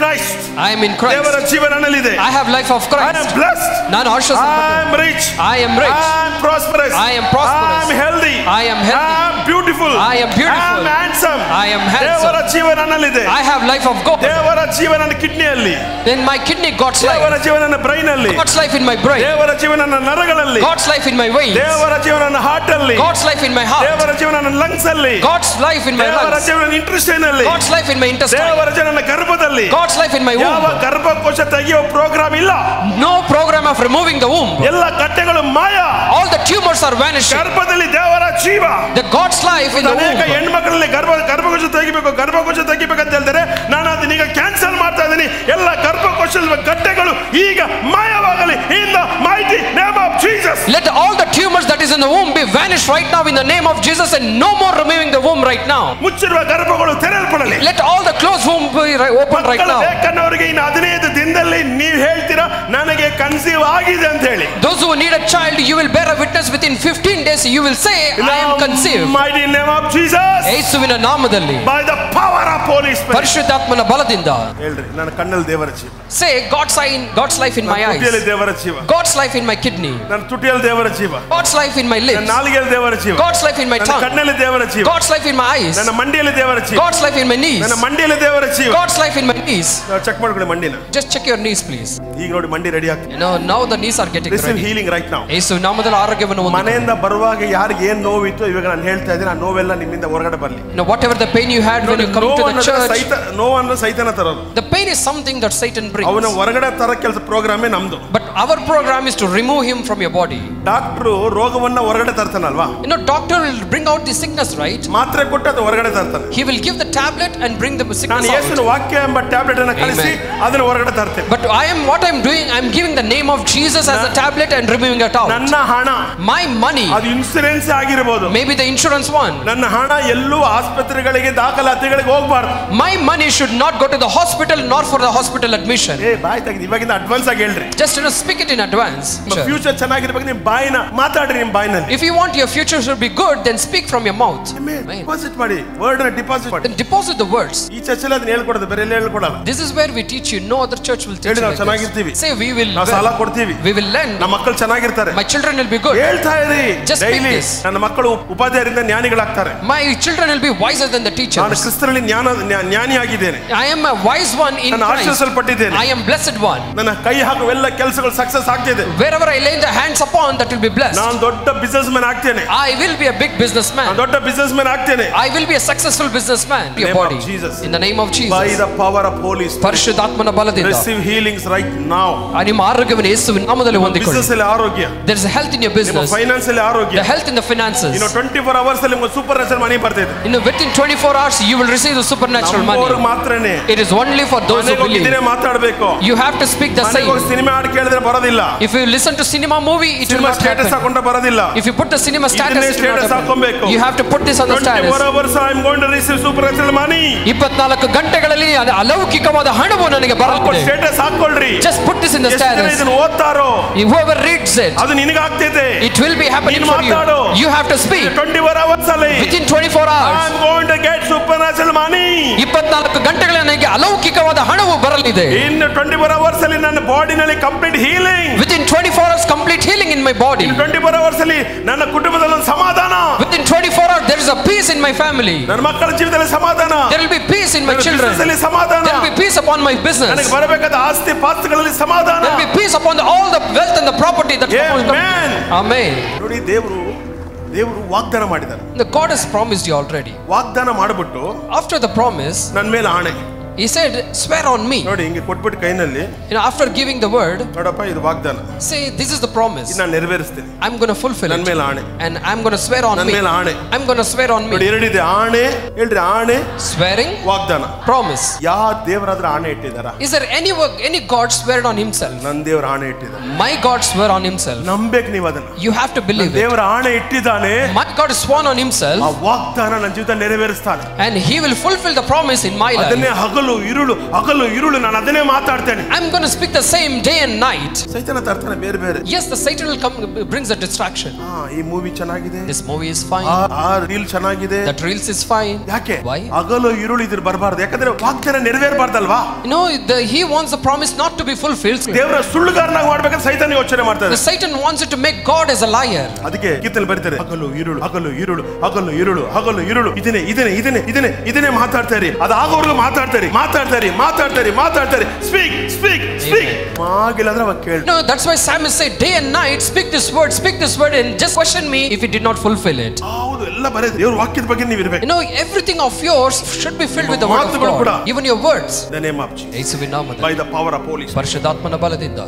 Christ. I am in Christ. ದೇವರ ಜೀವ ನನ್ನಲ್ಲಿದೆ. I have life of Christ. I am blessed. ನಾನು I am rich. I am rich. I am prosperous. I am prosperous. I am healthy. I am healthy. I am beautiful. I am beautiful. I am handsome. I am handsome. ದೇವರ ಜೀವ ನನ್ನಲ್ಲಿದೆ. I have life of God. ದೇವರ ಜೀವ ನನ್ನ ಕಿಡ್ನಿಯಲ್ಲಿ. In my kidney, God's life. ದೇವರ ಜೀವ ನನ್ನ brain ಅಲ್ಲಿ. God's life in my brain. ದೇವರ ಜೀವ ನನ್ನ ನರಗಳಲ್ಲಿ. God's life in my veins. ದೇವರ ಜೀವ ನನ್ನ ಹಾರ್ಟ್ ಅಲ್ಲಿ. God's life in my heart. ದೇವರ ಜೀವ ನನ್ನ ಲಂಗ್ಸ್ ಅಲ್ಲಿ. God's life in my ದೇವರ lungs. ಜೀವ ನನ್ನ ಇಂಟೆಸ್ಟೈನ್ ಅಲ್ಲಿ. God's life in my intestine. ದೇವರ ಜೀವ ನನ್ನ ಗರ್ಭದಲ್ಲಿ. God's life in my womb. ಯಾವ ಗರ್ಭಕೋಶ ತೆಗೆಯುವ ಪ್ರೋಗ್ರಾಮ್ ಇಲ್ಲ. No program of removing the womb. ಎಲ್ಲ ಕಟ್ಟೆಗಳು ಮಾಯ. All the tumors are vanishing. ಗರ್ಭದಲ್ಲಿ ದೇವರ ಜೀವ. The God's life in the womb. ಅನೇಕ ಹೆಣ್ಮಕ್ಳಲ್ಲಿ ಗರ್ಭಕೋಶ ತೆಗಿಬೇಕು ಅಂತ ಹೇಳ್ತಾರೆ. ನಾನು ಅದನ್ನ ಈಗ ಕ್ಯಾನ್ಸಲ್ ಮಾಡ್ತಾ ಇದ್ದೀನಿ. ಎಲ್ಲ ಗರ್ಭಕೋಶದ ಕಟ್ಟೆಗಳು ಈಗ ಮಾಯವಾಗಲಿ in the mighty name of Jesus. Let all the tumors that is in the womb be vanished right now in the name of Jesus, and no more removing the womb right now. ಮುಚ್ಚಿರುವ ಗರ್ಭಗಳು ತೆರೆಯಲ್ಪಡಲಿ. Let all the closed womb be open right now. ಬೇಕನ್ನವರಿಗೆ ಇನ್ನು 15 ದಿನದಲ್ಲಿ ನೀವು ಹೇಳ್ತೀರಾ ನನಗೆ conceive ಆಗಿದೆ ಅಂತ ಹೇಳಿ. Those who need a child, you will bear a witness within 15 days. You will say, I am conceived. Mighty name of Jesus. ಯೇಸುವಿನ ನಾಮದಲ್ಲಿ. By the power of Holy Spirit. ಪರಿಶುದ್ಧಾತ್ಮನ ಬಲದಿಂದ. ಹೇಳ್ರಿ ನನ್ನ ಕಣ್ಣಲ್ಲಿ ದೇವರ ಜೀವ. Say God's life in my eyes. ತುಟಿಯಲ್ಲಿ ದೇವರ ಜೀವ. God's life in my kidney. ನನ್ನ ತುಟಿಯಲ್ಲಿ ದೇವರ ಜೀವ. God's life in my lips. ನನ್ನ ನಾಲಿಗೆಯಲ್ಲಿ ದೇವರ ಜೀವ. God's life in my tongue. ನನ್ನ ಕಣ್ಣಲ್ಲಿ ದೇವರ ಜೀವ. God's life in my eyes. ನನ್ನ ಮಂಡಿಯಲ್ಲಿ ದೇವರ ಜೀವ. God's life in my knees. ನನ್ನ ಮಂಡಿಯಲ್ಲಿ ದೇವರ ಜೀವ. God's life in my knees. Check ಮಾಡ್ಕೊಳ್ಳಿ ಮಂಡಿನ. Just check your knees please. ಈಗ ನೋಡಿ ಮಂಡಿ ರೆಡಿ ಆಗ್ತದೆ. Now the knees are getting Receive ready. healing right now. ಯೇಸು ನಾಮದಲ್ಲಿ ಆರೋಗ್ಯವನ್ನು ಹೊಂದಿ. ಮನೆಯಿಂದ ಬರುವಾಗ ಯಾರಿಗೆ ಏನು ನೋವಿತ್ತು ಇವಾಗ ನಾನು ಹೇಳ್ತಾ ಇದ್ದೀನಿ ಆ ನೋವೆಲ್ಲ ನಿಮ್ಮಿಂದ ಹೊರಗಡೆ ಬರಲಿ. Whatever the pain you had when you come to the church. ನೋವನ್ನು ಸೈತಾನ ತರೋದು. The pain is something that Satan brings. ಅವನ ಹೊರಗಡೆ ತರ ಕೆಲಸ ಪ್ರೋಗ್ರಾಮೇ ನಮ್ದು. But our program is to remove him from your body. Doctor ರೋಗವನ್ನ ಹೊರಗಡೆ ತರ್ತಾನಲ್ವಾ? Doctor will bring out the sickness, right? ಮಾತ್ರೆ ಕೊಟ್ಟು ಅದು ಹೊರಗಡೆ ತರ್ತಾನೆ. He will give the tablet and bring the sickness out. ನಾನು ಯೇಸುವಿನ ವಾಕ್ಯ ಎಂಬ ಟ್ಯಾಬ್ಲೆಟ್ ಅನ್ನು ಕಳಿಸಿ ಅದನ್ನ ಹೊರಗಡೆ ತರ್ತೇನೆ. But what I am doing, I am giving the name of Jesus as a tablet and removing it out. ನನ್ನ ಹಣ, my money, ಅದು ಇನ್ಶೂರೆನ್ಸ್ ಆಗಿರಬಹುದು. maybe the insurance one. ನನ್ನ ಹಣ ಎಲ್ಲೂ ಆಸ್ಪತ್ರೆಗಳಿಗೆ ದಾಖಲಾತಿಗಳಿಗೆ ಹೋಗಬಾರದು. My money should not go to the hospital nor for the hospital admission. ಬಾಯಿ ತೆಗೆದು ಇವಾಗಿಂದ ಅಡ್ವಾನ್ಸ್ ಆಗಿ ಹೇಳ್ರಿ. Just speak it in advance. Future ಚೆನ್ನಾಗಿರಬೇಕು ನಿಮ್ಮ ಬಾಯಿನ ಮಾತಾಡ್ರಿ ನಿಮ್ಮ ಬಾಯಿನಲ್ಲಿ. If you want your future to be good, then speak from your mouth. Deposit ಮಾಡಿ, word ನ ಡಿಪಾಸಿಟ್ ಮಾಡಿ. Then deposit the words. ಈ ಚರ್ಚಲ್ಲಿ ಅದನ್ನ ಹೇಳ್ಕೊಡೋದು, ಬೇರೆ ಎಲ್ಲ ಹೇಳ್ಕೊಡಲ್ಲ. This is where we teach you. No other church will teach you. ನಾವು ಚೆನ್ನಾಗಿರ್ತೀವಿ. Say we will. ನಾವು ಸಾಲ ಕೊಡ್ತೀವಿ. We will lend. ನಮ್ಮ ಮಕ್ಕಳು ಚೆನ್ನಾಗಿರ್ತಾರೆ. My children will be good. ಹೇಳ್ತಾ ಇರಿ. Just speak this. ನನ್ನ ಮಕ್ಕಳು ಉಪಾಧ್ಯಾಯರಿಂದ ಜ್ಞಾನಿಗಳಾಗ್ತಾರೆ. My children will be wiser than the teachers. ನಾನು ಕ್ರಿಸ್ತನಲ್ಲಿ ಜ್ಞಾನಿಯಾಗಿದ್ದೇನೆ. I am a wise one in Christ. ನಾನು ಆಶೀರ್ವದಿಸಲ್ಪಟ್ಟಿದ್ದೇನೆ. I am blessed one. ನನ್ನ ಕೈ ಹಾಕುವ ಎಲ್ಲ ಕೆಲಸಗಳು ಸಕ್ಸಸ್ ಆಗ್ತಿದೆ. Wherever I lay the hands upon, that will be blessed. ನಾನು ದೊಡ್ಡ ಬಿಸಿನೆಸ್ ಮ್ಯಾನ್ ಆಗ್ತೇನೆ. I will be a big businessman. ನಾನು ದೊಡ್ಡ ಬಿಸಿನೆಸ್ ಮ್ಯಾನ್ ಆಗ್ತೇನೆ. I will be a successful businessman. In the name of Jesus. In the name of Jesus. By the power of Holy Spirit. ಪರಿಶುದ್ಧಾತ್ಮನ ಬಲದಿಂದ. Receive healings right now. ನಿಮ್ಮ ಆರೋಗ್ಯವನ್ನು ಯೇಸುವಿನ ನಾಮದಲ್ಲಿ ಹೊಂದಿಕೊಳ್ಳಿ. Business ಅಲ್ಲಿ ಆರೋಗ್ಯ. There is a health in your business. ನಿಮ್ಮ finance ಅಲ್ಲಿ ಆರೋಗ್ಯ. The health in the finances. 24 hours ಅಲ್ಲಿ ನಿಮಗೆ ಸೂಪರ್ ನ್ಯಾಚುರಲ್ ಮನಿ ಬರ್ತದೆ. Within 24 hours you will receive the supernatural money. ನಮ್ಮವರು ಮಾತ್ರನೇ. It is only for those who believe. ಇದನ್ನೇ ಮಾತಾಡಬೇಕು. You have to speak the same. Cinema ಹಾಡು ಕೇಳಿದ್ರೆ ಬರೋದಿಲ್ಲ. If you listen to cinema movie, it will not happen. ಹಾಕೊಂಡ ಬರೋದಿಲ್ಲ. If you put the cinema status, you have to put this on the status. 24 hours I am going to receive supernatural money. 24 ಗಂಟೆಗಳಲ್ಲಿ ಅಲೌಕಿಕವಾದ ಹಣವು ನನಗೆ ಬರುತ್ತದೆ. Status ಹಾಕೊಳ್ಳ್ರಿ. Just put this in the status. ಇದನ್ನು ಓದ್ತಾರೋ, whoever reads it, ಅದು ನಿನಗೆ ಆಗ್ತಿದೆ. It will be happening for you. You have to speak. 24 hours ಅಲ್ಲಿ. Within 24 hours. I am going to get supernatural money. 24 ಗಂಟೆಗಳಲ್ಲಿ ನನಗೆ ಅಲೌಕಿಕವಾದ ಹಣವು ಬರಲಿದೆ. In 24 hours ಅಲ್ಲಿ ನನ್ನ ಬಾಡಿನಲ್ಲಿ complete healing. Within 24 hours complete healing in my body. In 24 hours ಅಲ್ಲಿ ನನ್ನ ಕುಟುಂಬದಲ್ಲಿ ಸಮಾಧಾನ. Within 24 hours there is a peace in my family. ನನ್ನ ಮಕ್ಕಳ ಜೀವಿತದಲ್ಲಿ ಸಮಾಧಾನ. There will be peace in my children. ಸಮಾಧಾನ. There will be peace upon my business. ನನಗೆ ಬರಬೇಕಾದ ಆಸ್ತಿ ಪಾಸ್ತಿಗಳಲ್ಲಿ ಸಮಾಧಾನ. There will be peace upon all the wealth and the property that comes. Amen. ನೋಡಿ ದೇವರು ವಾಗ್ದಾನ ಮಾಡಿದ್ದಾರೆ. The God has promised you already. ವಾಗ್ದಾನ ಮಾಡಿಬಿಟ್ಟು after the promise ನನ್ನ ಮೇಲೆ ಆಣೆ. He said, swear on me. ನೋಡಿ ಹಿಂಗೆ ಕೊಟ್ಬಿಟ್ಟು ಕೈನಲ್ಲಿ. After giving the word, ನೋಡಪ್ಪ ಇದು ವಾಗ್ದಾನ. Say this is the promise. ನಾನು ನೆರವೇರಿಸ್ತೀನಿ. I'm going to fulfill it. ನನ್ನ ಮೇಲೆ ಆಣೆ. And I'm going to swear on me. ನನ್ನ ಮೇಲೆ ಆಣೆ. I'm going to swear on me. ನೋಡಿ ಎರಡಿದೆ, ಆಣೆ ಹೇಳ್ರಿ, ಆಣೆ, swearing, ವಾಗ್ದಾನ, promise. ಯಾವ ದೇವರಾದ್ರೂ ಆಣೆ ಇಟ್ಟಿದ್ದಾರಾ? Is there any God swear on himself? ನನ್ನ ದೇವರ ಆಣೆ ಇಟ್ಟಿದ್ದಾನೆ. My God swear on himself. ನಂಬೇಕು ನೀವು ಅದನ್ನ. You have to believe it. ದೇವರ ಆಣೆ ಇಟ್ಟಿದ್ದಾನೆ. My God sworn on himself. ಆ ವಾಗ್ದಾನ ನನ್ನ ಜೀವಿತ ನೆರವೇರಿಸ್ತಾನೆ. And he will fulfill the promise in my life. ಅದನ್ನೇ ಹಗಲು ಹಗಲು ಇರುಳು ನಾನು ಅದನ್ನೇ ಮಾತಾಡ್ತೇನೆ. I'm going to speak the same day and night. ಸೈತಾನ ತರ್ತಾನೆ ಬೇರೆ ಬೇರೆ. Yes, the Satan will come, brings a distraction. ಈ ಮೂವಿ ಚೆನ್ನಾಗಿದೆ, This movie is fine, ಆ ರೀಲ್ ಚೆನ್ನಾಗಿದೆ, that reels is fine. ಯಾಕೆ Why? ಹಗಲು ಇರುಳು ಇದ್ರ ಬರಬಾರ್ದು, ಯಾಕಂದ್ರೆ ವಾಗ್ದಾನ ನೆರವೇರಬಾರ್ದಲ್ವಾ? He wants the promise not to be fulfilled. ದೇವರ ಸುಳ್ಳುಗಾರನಾಗಿ ಮಾಡ್ಬೇಕಂತ ಸೈತಾನ ಯೋಚನೆ ಮಾಡ್ತಾನೆ. The Satan wants it to make God as a liar. ಅದಕ್ಕೆ ಗೀತೆಯಲ್ಲಿ ಬರೀತಾರೆ ಹಗಲು ಇರುಳು ಇದನ್ನೇ ಮಾತಾಡ್ತಾರೆ. ಅದಾಗೋರ್ಗು ಮಾತಾಡ್ತಾರೆ. ಸ್ಪೀಕ್ ಆಗಿಲ್ಲ ಅಂದ್ರೆ ಅವಾಗ ಕೇಳಿ. No, that's why Psalmist said day and night speak this word and just question me if it did not fulfill it. ಹೌದು, ಎಲ್ಲ ಬರೆದು ದೇವರ ವಾಕ್ಯದ ಬಗ್ಗೆ ನೀವು ಇರಬೇಕು. Everything of yours should be filled with the word of God. Even your words. The name of Jesus. ಯೇಸುವಿನ ನಾಮದಲ್ಲಿ. By the power of Holy Spirit. ಪರಿಶುದ್ಧಾತ್ಮನ ಬಲದಿಂದ.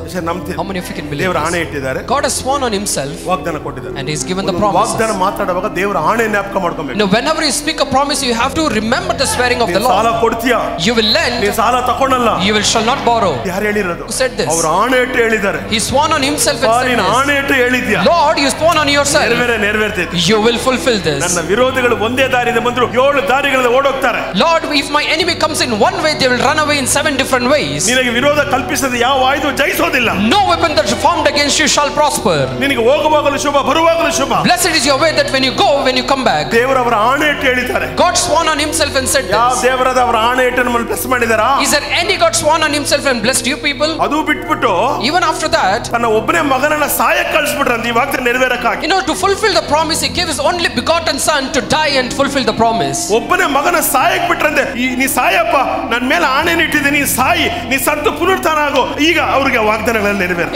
How many of you can believe? ದೇವರ ಆಣೆ ಇಟ್ಟಿದ್ದಾರೆ. God has sworn on himself. ವಾಗ್ದಾನ ಕೊಟ್ಟಿದ್ದಾರೆ. And he's given the promises. ವಾಗ್ದಾನ ಮಾತಾಡುವಾಗ ದೇವರ ಆಣೆ ಜ್ಞಾಪಕ ಮಾಡ್ಕೊಬೇಕು. Whenever you speak a promise, you have to remember the swearing of the Lord. ಸಾಲ ಕೊಡ್ತೀಯಾ? You will lend. ನೀ ಸಾಲ ತಕೊಳ್ಳಲ್ಲ. You shall not borrow. ಯಾರು ಹೇಳಿರೋದು? Who said this? ಅವರು ಆಣೆ ಇಟ್ಟು ಹೇಳಿದ್ದಾರೆ. He sworn on himself and said this. ಆಣೆ ಇಟ್ಟು ಹೇಳಿದ್ಯಾ? Lord, you sworn on yourself. ನೆರವೇರ್ತೈತೆ. You will fulfill this. ನನ್ನ ವಿರೋಧಿಗಳು ಒಂದೇ ದಾರಿಯಿಂದ ಬಂದ್ರು 7 ದಾರಿಗಳಿಂದ ಓಡೋಗ್ತಾರೆ. Lord, if my enemy comes in one way, they will run away in 7 different ways. ನಿನಗೆ ವಿರೋಧ ಕಲ್ಪಿಸದ ಯಾವ ಆಯುಧ ಜಯಿಸೋದಿಲ್ಲ. No weapon that is formed against you shall prosper. ನಿನಗೆ ಹೋಗುವಾಗಲೂ ಶುಭ, ಬರುವಾಗಲೂ ಶುಭ. Blessed is your way that when you go, when you come back. ದೇವರವರ ಆಣೆ ಇಟ್ಟು ಹೇಳಿದ್ದಾರೆ. God sworn on himself and said this. ಯಾವ ದೇವರದವರ ಆಣೆ ಇಟ್ಟು ನಮ್ಮನ್ನು bless ಮಾಡಿದಾರಾ? Is there any God sworn on himself and blessed you people? ಅದು ಬಿಟ್ಬಿಟ್ಟು even after that, ತನ್ನ ಒಬ್ಬನೇ ಮಗನನ್ನ ಸಾಯಕ್ಕೆ ಕಳಿಸ್ಬಿಟ್ರಂತ ಈ ವಾಗ್ದಾನ ನೆರವೇರಕ್ಕಾಗಿ. to fulfill the promise, he gave his only begotten son to die and fulfill the promise. ಒಬ್ಬನೇ ಮಗನ ಸಾಯಕ್ಕೆ ಬಿಟ್ರಂತೆ. ನೀ ಸಾಯಪ್ಪ, ನನ್ನ ಮೇಲೆ ಆಣೆನ ಇಟ್ಟಿದ್ದೀನಿ, ನೀ ಸಾಯಿ, ನೀ ಸತ್ತು ಪುನರುತ್ಥಾನ ಆಗೋ. ಈಗ ಅವರಿಗೆ ವಾಗ್ದಾನಗಳನ್ನು ನೆರವೇರ.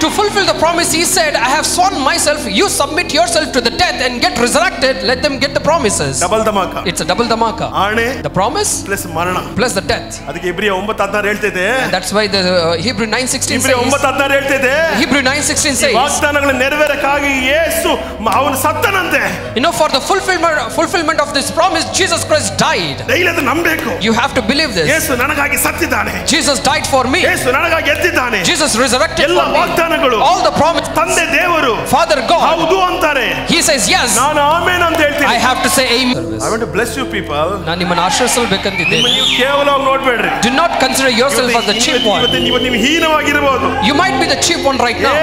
To fulfill the promise, he said, I have sworn myself, you submit yourself to the death and get resurrected, let them get the promises. Double dhamaka. It's a double dhamaka. ಆಣೆ, the promise ಪ್ಲಸ್ ಮರಣ, plus the death. ಅದಕ್ಕೆ ಇಬ್ರಿಯ 9:16 ಹೇಳ್ತಿದೆ. That's why the Hebrew 9:16 ಇಬ್ರಿಯ 9:16 ಹೇಳ್ತಿದೆ. Hebrew 9:16 says, ವಾಗ್ದಾನಗಳ ನೆರವೇರಕ್ಕಾಗಿ ಯೇಸು ಅವನು ಸತ್ತನಂತೆ. For the fulfillment of this promise, Jesus Christ died. Daily ಅದು ನಂಬಬೇಕು. You have to believe this. ಯೇಸು ನನಗಾಗಿ ಸತ್ತಿದ್ದಾನೆ. Jesus died for me. ಯೇಸು ನನಗಾಗಿ ಎದ್ದಿದ್ದಾನೆ. Jesus resurrected ಎಲ್ಲ for me. ವಾಗ್ದಾನಗಳು, all the promises, ತಂದೆ ದೇವರು, Father God, ಹೌದು ಅಂತಾರೆ. He says yes. ನಾನು ಆಮೆನ್ ಅಂತ ಹೇಳ್ತೀನಿ. I have to say amen. I want to bless you people. ನಾನು ನಿಮ್ಮನ್ನು ಆಶೀರ್ವದಿಸಬೇಕಂತಿದ್ದೇನೆ. ನೀವು ಕೇವಲವಾಗಿ ನೋಡಬೇಡ್ರಿ. Do not consider yourself as the cheap one. ಇವತ್ತು ನೀವು ಹೀನವಾಗಿರಬಹುದು. You might be the cheap one right now.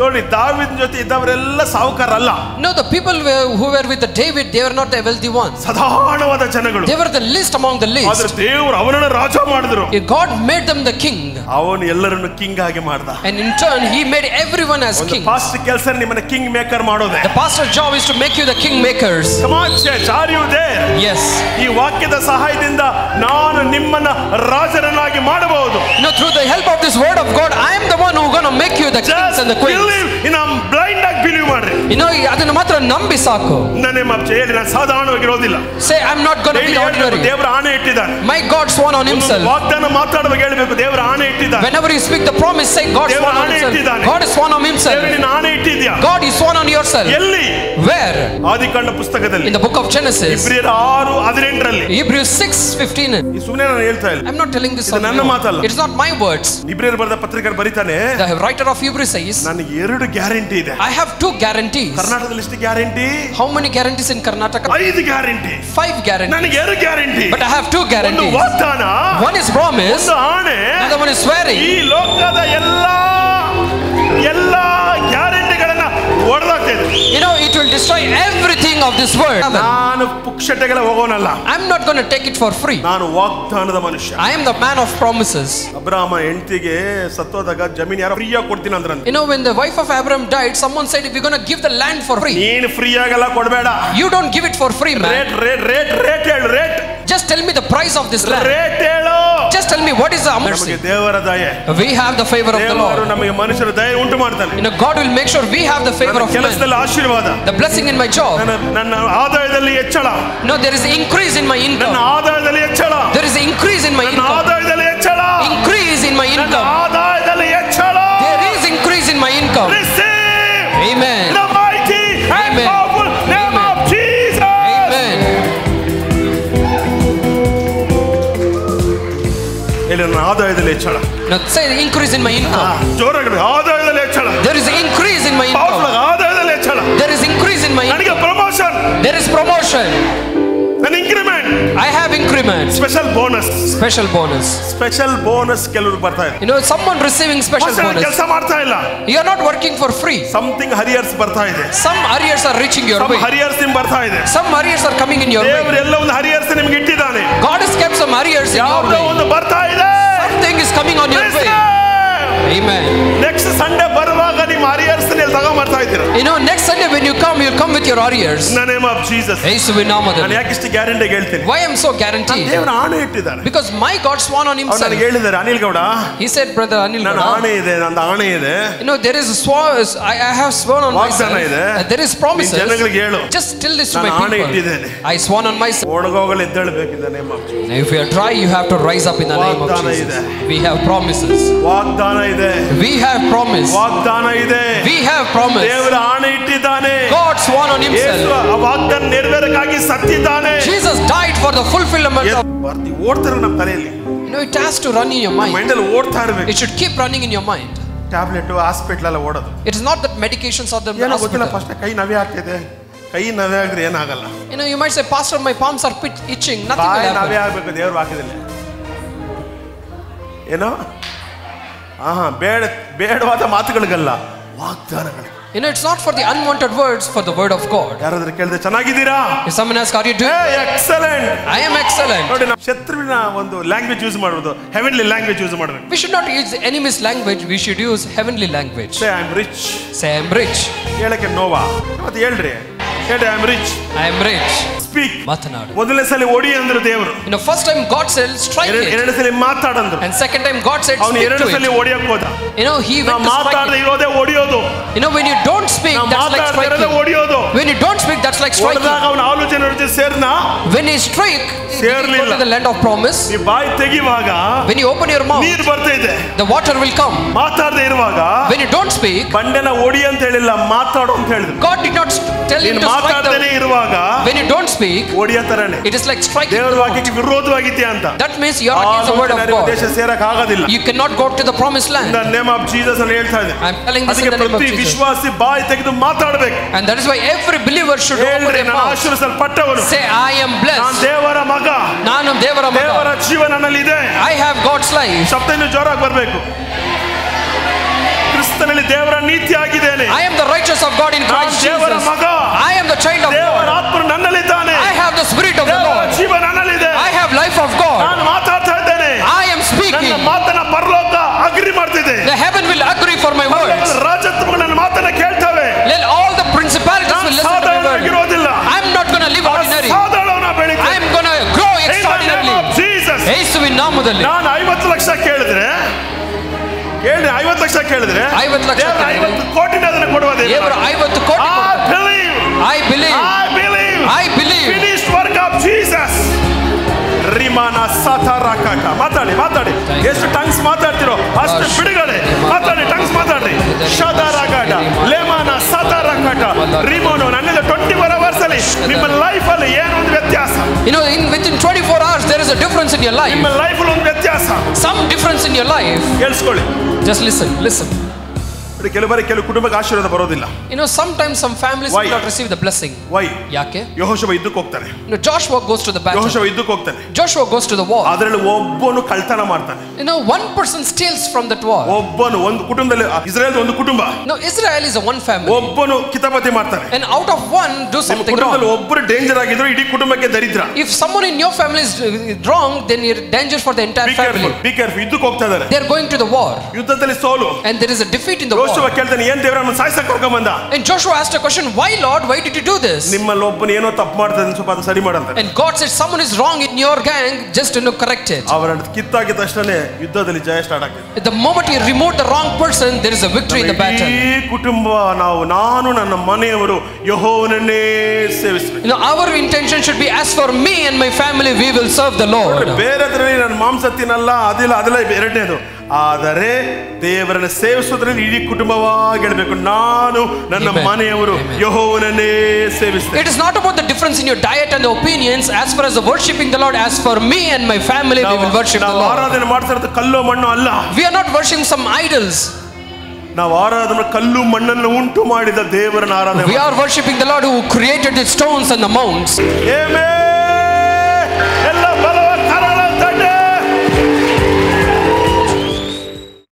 ನೋಡಿ, ದಾವೀದನ ಜೊತೆ ಇದ್ದವರೆಲ್ಲ ಸಾಹುಕಾರಲ್ಲ. No, the people who were with David, they were not the wealthy ones. ಸಾಧಾರಣವಾದ ಜನಗಳು. They were the least among the least. ಆದ್ರೆ ದೇವರು ಅವನನ್ನ ರಾಜ ಮಾಡಿದ್ರು. God made them the king. ಅವನು ಎಲ್ಲರನ್ನು ಕಿಂಗ್ ಆಗಿ ಮಾಡ್ದ. And in turn, he made everyone as king. Pastor ಕೆಲಸ ನಿಮ್ಮನ್ನ ಕಿಂಗ್ ಮೇಕರ್ ಮಾಡೋದೇ. The pastor's job is to make you the king makers. Come on church, are you there? Yes. ಈ ವಾಕ್ಯದ ಸಹಾಯದಿಂದ ನಾನು ನಿಮ್ಮನ್ನ ರಾಜರನ್ನಾಗಿ ಮಾಡಬಹುದು. Through the help of this word of God, I am the one who going to make you the kings and the queens. Blind ಆಗಿ believe ಮಾಡ್ರಿ. ಅದನ್ನ ಮಾತ್ರ ನಂಬಿ ಸಾಕು. ನನ್ನ ಮಾತು ಹೇಳಿ, ನಾನು ಸಾಧಾರಣವಾಗಿರೋದಿಲ್ಲ. Say I'm not going to be ordinary. ದೇವರ ಆಣೆ ಇಟ್ಟಿದ್ದಾನೆ. My God sworn on himself. ವಾಗ್ದಾನ ಮಾತಾಡುವಾಗ ಹೇಳಬೇಕು, ದೇವರ ಆಣೆ ಇಟ್ಟಿದ್ದಾನೆ. Whenever you speak the promise, say God sworn on himself. God is sworn on himself. ದೇವರ ಆಣೆ ಇಟ್ಟಿದ್ಯಾ? God is sworn on yourself. ಎಲ್ಲಿ? Where? ಆದಿಕಾಂಡ ಪುಸ್ತಕದಲ್ಲಿ. In the book of Genesis. ಇಬ್ರಿಯರ 6:18ರಲ್ಲಿ. Hebrews 6:15. ಈ ಸುಮ್ಮನೆ ನಾನು ಹೇಳ್ತಾ ಇಲ್ಲ. I'm not telling this on ನನ್ನ ಮಾತಲ್ಲ. It is not my words. ಇಬ್ರಿಯರ ಬರೆದ ಪತ್ರಿಕೆಯಲ್ಲಿ ಬರೀತಾನೆ. The writer of Hebrews says, ನನಗೆ 2 ಗ್ಯಾರಂಟಿ ಇದೆ. I have 2 guarantees. ಕರ್ನಾಟಕದಲ್ಲಿ ಎಷ್ಟು guarantee? How many guarantees in Karnataka? 5 guarantee. 5 guarantees. ನನಗೆ 2 guarantee. But I have 2 guarantees. ಒಂದು ವಾಗ್ದಾನ, one is promise, ಒಂದು ಆಣೆ, another one is swearing. ಈ ಲೋಕದ ಎಲ್ಲ ಗ್ಯಾರಂಟಿಗಳನ್ನ ಹೊಡೆದಾಕ್ತೇನೆ. It will destroy everything of this world. ನಾನು ಪುಕ್ಷಟೆಗಳ ಹೋಗೋನಲ್ಲ. I'm not going to take it for free. ನಾನು ವಾಗ್ದಾನದ ಮನುಷ್ಯ. I am the man of promises. Abraham ಹೆಂಡತಿಗೆ ಸತ್ತೋದಾಗ ಜಮೀನು ಯಾರು ಫ್ರೀ ಆಗಿ ಕೊಡ್ತೀನಿ ಅಂದ್ರಂತೆ. When the wife of Abraham died, someone said, we're going to give the land for free. ನೀನು free ಆಗಲ್ಲ, ಕೊಡಬೇಡ. You don't give it for free, man. Rate ಹೇಳು, rate. Just tell me the price of this land. Rate ಹೇಳು. Just tell me what is the mercy. ನಮಗೆ ದೇವರ ದಯೆ. We have the favor of the Lord. ನಮಗೆ ಮನುಷ್ಯರ ದಯೆ ಉಂಟು ಮಾಡ್ತಾನೆ. God will make sure we have the favor of man. ಕೆಲಸದಲ್ಲಿ ಆಶೀರ್ವಾದ. The blessing in my job. ನನ್ನ ಆದಾಯದಲ್ಲಿ ಹೆಚ್ಚಳ. There is increase in my income. ನನ್ನ ಆದಾಯದಲ್ಲಿ ಹೆಚ್ಚಳ. There is increase in my income. ಆದಾಯದಲ್ಲಿ ಹೆಚ್ಚಳ. Increase in my income. ಆದಾಯದಲ್ಲಿ ಹೆಚ್ಚಳ. There is increase in my income. Receive. Amen. The mighty and powerful name of Jesus. Amen. ನನ್ನ ಆದಾಯದಲ್ಲಿ ಹೆಚ್ಚಳ. Now say increase in my income. ಜೋರಾಗಿ ಆದಾಯದಲ್ಲಿ ಹೆಚ್ಚಳ. There is increase in my income. ಆದಾಯದಲ್ಲಿ ಹೆಚ್ಚಳ. There is increase in my income. ನನಗೆ promotion. There is promotion. ನನ್ನ increment. I have increment. Special bonus. Special bonus. Special bonus ಕೆಲವರು ಬರ್ತಾ ಇದೆ. You know, someone receiving special bonus. ಕೆಲಸ ಮಾಡ್ತಾ ಇಲ್ಲ. You are not working for free. Something arrears ಬರ್ತಾ ಇದೆ. Some arrears are reaching your way. Some arrears ನಿಮಗೆ ಬರ್ತಾ ಇದೆ. Some arrears are coming in your way. ದೇವರು ಎಲ್ಲ ಒಂದು arrears ನಿಮಗೆ ಇಟ್ಟಿದ್ದಾನೆ. God has kept some arrears in your way. ಒಂದು ಬರ್ತಾ ಇದೆ. Something is coming on your way. Amen. Next Sunday ಬರುವಾಗ ನಿಮ್ಮ arrears ನ ತಗೊಂಡು ಬರ್ತಾ ಇದ್ದೀರಾ. You know, next Sunday when you come, you'll come with your arrears. In the name of Jesus. ಯೇಸುವಿನ ನಾಮದಲ್ಲಿ. ನಾನು ಯಾಕೆ ಇಷ್ಟು ಗ್ಯಾರಂಟಿ ಹೇಳ್ತೀನಿ? Why I am so guaranteed? ದೇವರು ಆಣೆ ಇಟ್ಟಿದ್ದಾನೆ. Because my God sworn on himself. ನನಗೆ ಹೇಳಿದ್ದಾರೆ Anil Gowda. He said, brother Anil Gowda. ನನ್ನ ಆಣೆ ಇದೆ, ನನ್ನ ಆಣೆ ಇದೆ. You know, there is a sworn, I have sworn on myself. There is promises. ಜನಗಳಿಗೆ ಹೇಳು. Just tell this to my people. I sworn on myself. ಒಣಗೋಗಲು ಎದ್ದೇಳಬೇಕು in the name of Jesus. If you are dry, you have to rise up in the name of Jesus. We have promises. ವಾಗ್ದಾನ ಇದೆ. We have promise. ವಾಗ್ದಾನ ಇದೆ. We have promise. ದೇವರು ಆಣೆ ಇಟ್ಟಿದ್ದಾನೆ. God sworn on himself. ಆ ವಾಗ್ದಾನ ನೆರವೇರಕ್ಕಾಗಿ ಸತ್ತಿದ್ದಾನೆ. Jesus died for the fulfillment of. ಓಡ್ತಾರೆ ನಮ್ಮ ತಲೆಯಲ್ಲಿ. You know, it has to run in your mind. Mind ಅಲ್ಲಿ ಓಡ್ತಾ ಇರಬೇಕು. It should keep running in your mind. Tablet hospital ಎಲ್ಲ ಓಡೋದು. It is not that medications are the ಏನೋ ಗೊತ್ತಿಲ್ಲ, first ಕೈ ನವೆ ಆಗ್ತಿದೆ. ಕೈ ನವೆ ಆಗಿದ್ರೆ ಏನಾಗಲ್ಲ. You know, you might say, pastor, my palms are itching. Nothing will happen. ನವೆ ಆಗಬೇಕು, ದೇವರು ಹಾಕಿದಿಲ್ಲ. ಏನೋ ಬೇಡವಾದ ಮಾತುಗಳಿಗಲ್ಲ, ವಾಗ್ದಾನಗಳು. You know, it's not for the unwanted words, for the word of God. ಯಾರಾದ್ರೂ ಕೇಳಿದ್ರೆ ಚೆನ್ನಾಗಿದ್ದೀರಾ? If someone asks, are you doing? Excellent. I am excellent. ನೋಡಿ, ನಾವು ಶತ್ರುವಿನ ಒಂದು ಲ್ಯಾಂಗ್ವೇಜ್ ಯೂಸ್ ಮಾಡೋದು, ಹೆವೆನ್ಲಿ ಲ್ಯಾಂಗ್ವೇಜ್ ಯೂಸ್ ಮಾಡಬೇಕು. We should not use the enemy's language, we should use heavenly language. Say I am rich. Say I am rich. ಹೇಳಕ್ಕೆ ನೋವಾ? ಮತ್ತೆ ಹೇಳ್ರಿ, ಹೇಳಿ I am rich. I am rich. Speak. ಮಾತನಾಡು. ಮೊದಲನೇ ಸಲ ಓಡಿ ಅಂದ್ರು ದೇವರು. You know, first time God said strike it. ಎರಡನೇ ಸಲ ಮಾತಾಡಂದ್ರು. And second time God said ಅವನು speak ಎರಡನೇ to ಸಲ it. ಓಡಿಯಕ್ಕೆ ಹೋದ. You know, he went to strike ಮಾತಾಡದೆ it. ಇರೋದೇ ಓಡಿಯೋದು. You know, when you don't speak, that's like striking. ಓಡಿಯೋದು. When you don't speak, that's like striking. ಹೊಡೆದಾಗ ಅವನ ಆಲೋಚನೆ ಜೊತೆ ಸೇರ್ನಾ? When he strike, ಸೇರ್ಲಿಲ್ಲ. go to the land of promise. ಈ ಬಾಯಿ ತೆಗಿವಾಗ When you open your mouth, ನೀರು ಬರ್ತಾ ಇದೆ. the water will come. ಮಾತಾಡದೆ ಇರುವಾಗ When you don't speak, ಬಂಡೆನ ಓಡಿ ಅಂತ ಹೇಳಿಲ್ಲ, ಮಾತಾಡು ಅಂತ ಹೇಳಿದ್ರು. God did not tell you to strike ಮಾತಾಡದೇನೆ ಇರುವಾಗ when you don't speak, ಓಡಿಯ ತರನೇ. it is like striking. ದೇವರ ವಾಕ್ಯಕ್ಕೆ ವಿರೋಧವಾಗಿದ್ಯಾ ಅಂತ. That means you are against the word of God. ದೇಶ ಸೇರಕ ಆಗೋದಿಲ್ಲ. You cannot go to the promised land. In the name of Jesus ಅಂತ ಹೇಳ್ತಾ ಇದೆ. I am telling this in the name of ಪ್ರತಿ Jesus. ವಿಶ್ವಾಸಿ ಬಾಯಿ ತೆಗೆದು ಮಾತಾಡಬೇಕು. And that is why every believer should open their mouth. ಆಶೀರ್ವದಿಸಲ್ಪಟ್ಟವನು. Say, I am blessed. ನಾನು ದೇವರ ಮಗ. ನಾನು ದೇವರ ಮಗ. ದೇವರ ಜೀವ ನನ್ನಲ್ಲಿ ಇದೆ. I have God's life. ಶಬ್ದ ಇನ್ನು ಜೋರಾಗಿ ಬರಬೇಕು. ಕ್ರಿಸ್ತನಲ್ಲಿ ದೇವರ ನೀತಿ ಆಗಿದ್ದೇನೆ. I am the righteous of God in Christ Jesus. ದೇವರ ಮಗ. I am the child of God. ದೇವರ ಆತ್ಮನು ನನ್ನಲ್ಲಿದ್ದಾನೆ. I have the spirit of the Lord. ಜೀವ ನನ್ನಲ್ಲಿದೆ. I have life of God. ನಾನು ಮಾತಾಡ್ತಾ ಇದ್ದೇನೆ. I am speaking. ನನ್ನ ಮಾತನ್ನ ಪರಲೋಕ ಅಗ್ರಿ ಮಾಡ್ತಿದೆ. The heaven will agree for my words. ರಾಜತ್ವಗಳು ನನ್ನ ಮಾತನ್ನ ಕೇಳ್ತವೆ. Let all the principalities will listen to my word. I am not going to live ordinary. I am going to grow extraordinarily. ಯೇಸುವಿನ ನಾಮದಲ್ಲಿ. ನಾನು 50 ಲಕ್ಷ ಕೇಳಿದ್ರೆ, ಕೇಳಿ 50 ಲಕ್ಷ ಕೇಳಿದ್ರೆ, 50 ಲಕ್ಷ ದೇವರು 50 ಕೋಟಿ ಅದನ್ನು ಕೊಡುವ ದೇವರು 50 ಕೋಟಿ. I believe. Finished work of Jesus. ರಿಮಾನ ಸಾತಾರಾಕಾಟ. ಮಾತಾಡಿ ಎಷ್ಟು ಟಂಗ್ಸ್ ಮಾತಾಡ್ತಿರೋ ಅಷ್ಟು ಬಿಡುಗಡೆ. ಮಾತಾಡಿ, ಟಂಗ್ಸ್ ಮಾತಾಡ್ರಿ. ಶದಾರಾಗಾಟ ಲೇಮಾನ ಸಾತಾರಾಕಾಟ ರಿಮೋನು. ನನ್ನಿಂದ 24 hours ಅಲ್ಲಿ ನಿಮ್ಮ ಲೈಫ್ ಅಲ್ಲಿ ಏನೊಂದು ವ್ಯತ್ಯಾಸ. You know, within 24 hours there is a difference in your life. ನಿಮ್ಮ ಲೈಫ್ ಅಲ್ಲಿ ಒಂದು ವ್ಯತ್ಯಾಸ. Some difference in your life. ಕೇಳಿಸ್ಕೊಳ್ಳಿ. Just listen. ಕೆಲವು ಕುಟುಂಬಕ್ಕೆ ಆಶೀರ್ವಾದ ಬರೋದಿಲ್ಲ. You know, sometimes some families will not receive the blessing. Why? ಯಾಕೆ? ಯೆಹೋಶುವ ಯುದ್ಧಕ್ಕೆ ಹೋಗ್ತಾನೆ. You know, Joshua goes to the battle. ಯೆಹೋಶುವ ಯುದ್ಧಕ್ಕೆ ಹೋಗ್ತಾನೆ. Joshua goes to the war. ಅದರಲ್ಲಿ ಒಬ್ಬನು ಕಳ್ತನ ಮಾಡ್ತಾನೆ. You know, one person steals from that war. ಒಬ್ಬನು, ಒಂದು ಕುಟುಂಬದಲ್ಲಿ, ಇಸ್ರಾಯೇಲ್ ಒಂದು ಕುಟುಂಬ. No, Israel is a one family. ಒಬ್ಬನು ಕಿತಾಪತಿ ಮಾಡ್ತಾನೆ. And out of one do something wrong. ಕುಟುಂಬದಲ್ಲಿ ಒಬ್ಬರು ಡೇಂಜರ್ ಆಗಿದ್ರು ಇಡೀ ಕುಟುಂಬಕ್ಕೆ ದರಿದ್ರ. If someone in your family is wrong, then you're danger for the entire family. Be careful. ಯುದ್ಧಕ್ಕೆ ಹೋಗ್ತಾ ಇದ್ದಾರೆ. They are going to the war. ಯುದ್ಧದಲ್ಲಿ ಸೋಲು. And there is a defeat in the war. ಯೆಹೋಶುವ ಕೇಳ್ತಾನೆ, ಏನು ದೇವರ ನಮ್ಮನ್ನು ಸಾಯಿಸಕ್ಕೆ ಕರ್ಕೊಂಡು ಬಂದ? And Joshua asked a question, why Lord, why did you do this? ನಿಮ್ಮಲ್ಲಿ ಒಬ್ಬನು ಏನೋ ತಪ್ಪು ಮಾಡ್ತಾನೆ, ಸ್ವಲ್ಪ ಅದು ಸರಿ ಮಾಡಂತ. And God said, someone is wrong in your gang, just correct it. ಅವರನ್ನು ಕಿತ್ತಾಕಿದ ತಕ್ಷಣ ಯುದ್ಧದಲ್ಲಿ ಜಯ ಸ್ಟಾರ್ಟ್ ಆಗ್ತದೆ. The moment you remove the wrong person, there is a victory in the battle. ಈ ಕುಟುಂಬ, ನಾನು ನನ್ನ ಮನೆಯವರು ಯೆಹೋವನನ್ನೇ ಸೇವಿಸಬೇಕು. You know, our intention should be, as for me and my family, we will serve the Lord. ಬೇರೆದ್ರಲ್ಲಿ ನಾನು ಮಾಂಸ ತಿನ್ನಲ್ಲ, ಅದೆಲ್ಲ ಎರಡನೇದು. ಆದರೆ ದೇವರನ್ನು ಸೇವಿಸುವುದರಲ್ಲಿ ಇಡೀ ಕುಟುಂಬವಾಗಿ ಹೇಳಬೇಕು, ನಾನು ನನ್ನ ಮನೆಯವರು ಯೆಹೋವನನ್ನೇ ಸೇವಿಸುತ್ತೇವೆ. It is not about the difference in your diet and the opinions. As far as the worshiping the Lord, as for me and my family, we will worship the Lord. ನಾವು ಆರಾಧನೆ ಮಾಡ್ತಾ ಇರೋದು ಕಲ್ಲು ಮಣ್ಣು ಅಲ್ಲ. We are not worshiping some idols. ನಾವು ಆರಾಧನೆ ಕಲ್ಲು ಮಣ್ಣನ್ನು ಉಂಟು ಮಾಡಿದ ದೇವರನ್ನು ಆರಾಧನೆ. We are worshiping the Lord who created the stones and the mountains. Amen.